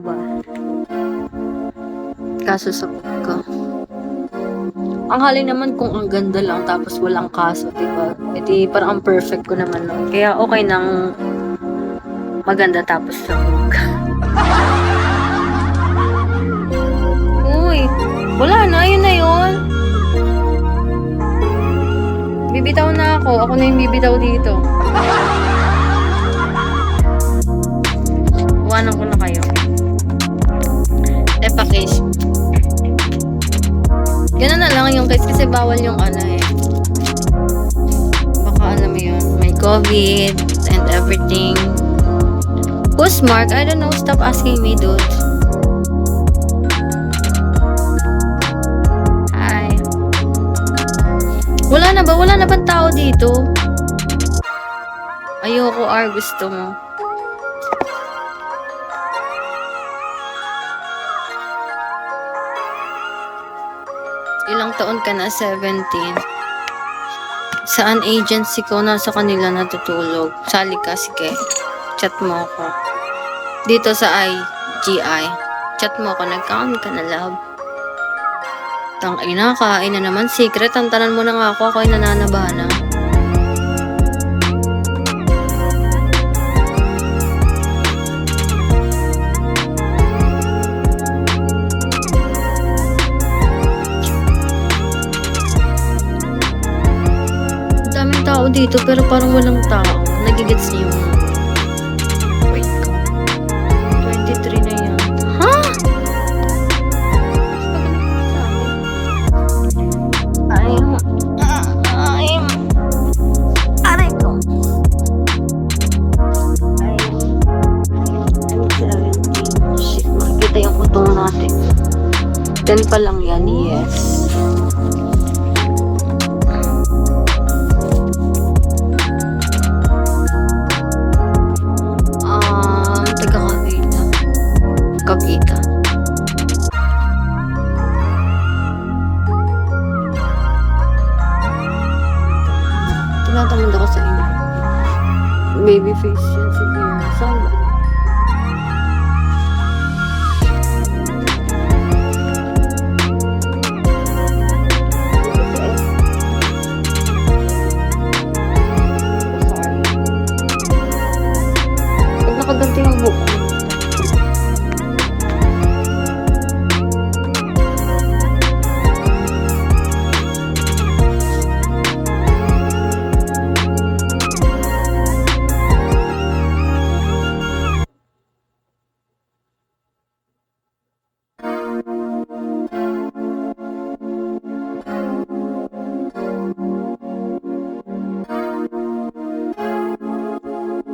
ba? Kaso sa ka. Ang hali naman kung ang ganda lang tapos walang kaso, diba? E di parang ang perfect ko naman nun. Kaya okay nang maganda tapos sa ka. Uy, wala na, yun na yun. Bibitaw na ako. Ako na yung bibitaw dito. Iwanan ko na kayo. Case. Ganun na lang yung case kasi bawal yung ano eh. Baka alam mo yun, may COVID and everything. Who's Mark? I don't know. Stop asking me, dude. Hi. Wala na ba? Wala na bang tao dito? Ayoko, gusto mo. Ilang taon ka na? 17. Saan agency ko? Nasa kanila natutulog. Sali ka, sige. Chat mo ako. Dito sa IGI. Chat mo ako. Nag-count ka na, love. Tangina, kain na naman. Secret, tantanan mo na nga ako. Ako'y nananabana. Daming tao dito pero parang walang tao. Nagigits niyo yung wait ko. 23 na yan. Ha? Aray ko. I'm 17. Shit, makikita yung utong natin. 10 pa lang yan, yes. Cavite. Tinatamad ako sa inyo. Baby face.